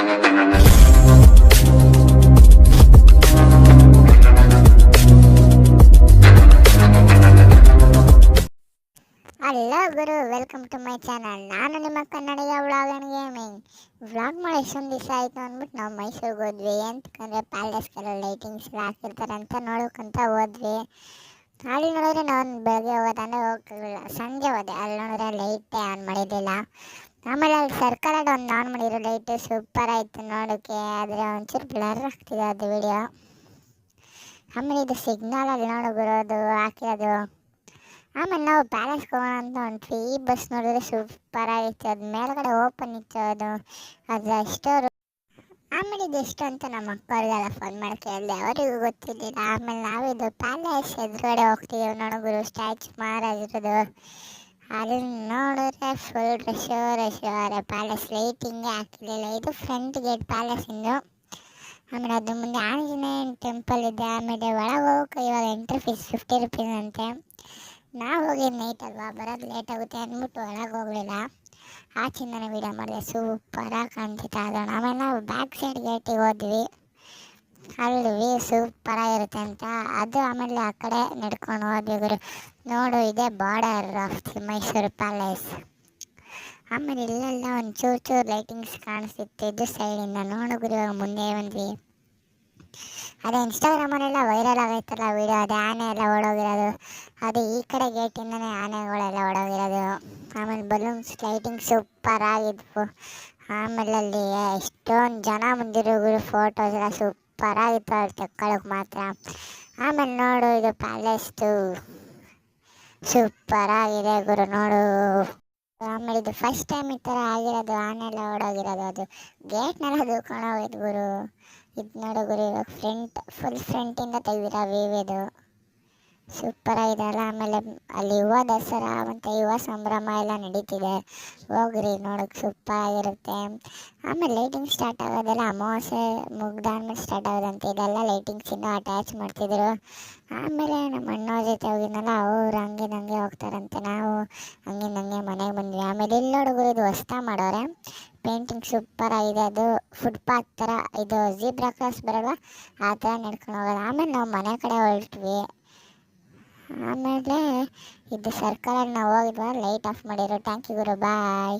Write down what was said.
Hello ಗುರು, welcome to my channel. ನಾನು ನಿಮ್ಮ Kannadiga vlog and gaming. Vlog ಮಾಡಿ ಎಷ್ಟೊಂದು ದಿವಸ ಆಯಿತು ಅಂದ್ಬಿಟ್ಟು ನಾವು ಮೈಸೂರಿಗೆ ಹೋದ್ವಿ. ಎಂತಂದರೆ ಪ್ಯಾಲೇಸ್ಗೆಲ್ಲ ಲೈಟಿಂಗ್ಸ್ ಎಲ್ಲ ಹಾಕಿರ್ತಾರೆ ಅಂತ ನೋಡೋಕ್ಕಂತ ಹೋದ್ವಿ. ಅಲ್ಲಿ ನೋಡಿದ್ರೆ ನಾನು ಬೆಳಗ್ಗೆ ಹೋಗೋದಂದರೆ ಹೋಗ್ತಿರಲಿಲ್ಲ, ಸಂಜೆ ಹೋದೆ. ಅಲ್ಲಿ ನೋಡಿದ್ರೆ ಲೈಟೇ ಆನ್ ಮಾಡಿರಲಿಲ್ಲ. ಆಮೇಲೆ ಅಲ್ಲಿ ಸರ್ಕಾರದ ಒಂದು ಆನ್ ಮಾಡಿರೋ ಲೈಟು ಸೂಪರ್ ಆಯಿತು ನೋಡೋಕ್ಕೆ. ಆದರೆ ಒಂಚೂರು ಬ್ಲರ್ ಆಗ್ತಿದೆ ಅದು ವಿಡಿಯೋ. ಆಮೇಲೆ ಇದು ಸಿಗ್ನಲ್ ಅಲ್ಲಿ ನೋಡೋ ಬರೋದು ಹಾಕಿರೋದು. ಆಮೇಲೆ ನಾವು ಪ್ಯಾಲೇಸ್ಗೆ ಹೋಗೋಣ ಅಂತ ಹೊಂಟ್ವಿ. ಈ ಬಸ್ ನೋಡಿದ್ರೆ ಸೂಪರ್ ಆಗಿತ್ತು. ಅದು ಮೇಲ್ಗಡೆ ಓಪನ್ ಇತ್ತು ಅದು ಅಷ್ಟು. ಆಮೇಲೆ ಇದು ಎಷ್ಟು ಅಂತ ನಮ್ಮ ಅಕ್ಕವ್ರಿಗೆಲ್ಲ ಫೋನ್ ಮಾಡಿ ಕೇಳಿದೆ, ಅವರಿಗೂ ಗೊತ್ತಿದ್ದಿಲ್ಲ. ಆಮೇಲೆ ನಾವಿದು ಪ್ಯಾಲೇಸ್ ಎದುರುಗಡೆ ಹೋಗ್ತಿದ್ದೇವೆ ನೋಡೋರು, ಸ್ಟ್ಯಾಚು ಮಹಾರಾಜರದು. ಅಲ್ಲಿ ನೋಡಿದ್ರೆ ಫುಲ್ ರಶ್ ಪ್ಯಾಲೇಸ್ ಲೈಟಿಂಗೇ ಹಾಕಿರಲಿಲ್ಲ. ಇದು ಫ್ರಂಟ್ ಗೇಟ್ ಪ್ಯಾಲೇಸಿಂದು. ಆಮೇಲೆ ಅದ್ರ ಮುಂದೆ ಆಂಜನೇಯನ ಟೆಂಪಲ್ ಇದೆ. ಆಮೇಲೆ ಒಳಗೆ ಹೋಗೋಕೆ ಇವಾಗ ಎಂಟ್ರಿ ಫೀಸ್ 50 ರೂಪೀಸ್ ಅಂತೆ. ನಾವು ಹೋಗಿ ನೈಟ್ ಅಲ್ವಾ, ಬರೋದು ಲೇಟ್ ಆಗುತ್ತೆ ಅಂದ್ಬಿಟ್ಟು ಒಳಗೆ ಹೋಗಲಿಲ್ಲ. ಆಚಿಂದನೇ ವೀಡಿಯೋ ಮಾಡಿದೆ. ಸೂಪರಾಗಿ ಕಾಣ್ತಿತ್ತು ಅದನ್ನು. ಆಮೇಲೆ ನಾವು ಬ್ಯಾಕ್ ಸೈಡ್ ಗೇಟಿಗೆ ಹೋದ್ವಿ. ಅಲ್ಲಿ ವ್ಯೂ ಸೂಪರಾಗಿರುತ್ತೆ ಅಂತ ಅದು. ಆಮೇಲೆ ಆ ಕಡೆ ನಡ್ಕೊಂಡು ಹೋದ್ವಿ ಗುರು. ನೋಡು, ಇದೇ border of the Mysuru palace. ಆಮೇಲೆ ಇಲ್ಲೆಲ್ಲ ಒಂದು ಚೂರು ಲೈಟಿಂಗ್ಸ್ ಕಾಣಿಸ್ತಿತ್ತು ಇದು ಸೈಡಿಂದ. ನೋಡು ಗುರು, ಇವಾಗ ಮುಂದೆ ಬಂದ್ವಿ. ಅದೇ ಇನ್ಸ್ಟಾಗ್ರಾಮಲ್ಲೆಲ್ಲ ವೈರಲ್ ಆಗೈತಲ್ಲ ವೀಡಿಯೋ, ಅದೇ ಆನೆ ಎಲ್ಲ ಓಡೋಗಿರೋದು. ಅದು ಈ ಕಡೆ ಗೇಟಿಂದನೇ ಆನೆಗಳೆಲ್ಲ ಓಡೋಗಿರೋದು. ಆಮೇಲೆ ಬಲೂನ್ಸ್ ಲೈಟಿಂಗ್ ಸೂಪರ್ ಆಗಿದ್ವು. ಆಮೇಲೆ ಅಲ್ಲಿ ಎಷ್ಟೊಂದು ಜನ ಬಂದಿರೋ ಫೋಟೋಸ್ ಎಲ್ಲ ಸೂಪರ್ ಆಗಿತ್ತು ಅಲ್ಲಿ ತಕ್ಕೊಳ್ಳೋಕೆ ಮಾತ್ರ. ಆಮೇಲೆ ನೋಡು, ಇದು ಪ್ಯಾಲೇಸ್ದು ಸೂಪರ್ ಆಗಿದೆ ಗುರು ನೋಡು. ಆಮೇಲೆ ಇದು ಫಸ್ಟ್ ಟೈಮ್ ಈ ಥರ ಆಗಿರೋದು, ಆನೆ ಎಲ್ಲ ಓಡೋಗಿರೋದು. ಅದು ಗೇಟ್ನೆಲ್ಲ ದೂಕೊಂಡು ಗುರು. ಇದು ನೋಡು ಗುರು, ಇವಾಗ ಫುಲ್ ಫ್ರಂಟಿಂದ ತೆಗೆದಿರೋ ವ್ಯೂ ಇದು. ಸೂಪರ್ ಆಗಿದೆ ಅಲ್ಲ. ಆಮೇಲೆ ಅಲ್ಲಿ ಯುವ ದಸರಾ ಮತ್ತು ಯುವ ಸಂಭ್ರಮ ಎಲ್ಲ ನಡೀತಿದೆ. ಹೋಗ್ರಿ ನೋಡೋಕೆ ಸೂಪರ್ ಆಗಿರುತ್ತೆ. ಆಮೇಲೆ ಲೈಟಿಂಗ್ ಸ್ಟಾರ್ಟ್ ಆಗೋದೆಲ್ಲ ಅಮಾವಾಸ್ಯೆ ಮುಗ್ದಾದ್ಮೇಲೆ ಸ್ಟಾರ್ಟ್ ಆಗೋದಂತೆ. ಇದೆಲ್ಲ ಲೈಟಿಂಗ್ಸ್ ಇನ್ನೂ ಅಟ್ಯಾಚ್ ಮಾಡ್ತಿದ್ರು. ಆಮೇಲೆ ನಮ್ಮ ಅಣ್ಣ ಜೊತೆ ಹೋಗಿದ್ನಲ್ಲ, ಅವ್ರು ಹಂಗೆ ಹೋಗ್ತಾರಂತೆ. ನಾವು ಹಂಗೆ ಮನೆಗೆ ಬಂದ್ವಿ. ಆಮೇಲೆ ಇಲ್ಲಿ ನೋಡುಗರು, ಇದು ಹೊಸ್ತಾ ಮಾಡೋರೆ ಪೇಂಟಿಂಗ್ ಸೂಪರ್ ಆಗಿದೆ. ಅದು ಫುಟ್ಪಾತ್ ಥರ, ಇದು ಜೀಬ್ರಾ ಕ್ರಾಸ್ ಬರಲ್ವ ಆ ಥರ ನಡ್ಕೊಂಡು ಹೋಗೋದು. ಆಮೇಲೆ ನಾವು ಮನೆ ಕಡೆ ಹೊರಟ್ವಿ. ಆಮೇಲೆ ಇದು ಸರ್ಕಲಲ್ಲಿ ನಾವು ಹೋಗಿದ್ವಿ. ಲೈಟ್ ಆಫ್ ಮಾಡಿರೋ. ಥ್ಯಾಂಕ್ ಯು ಗುರು, ಬಾಯ್.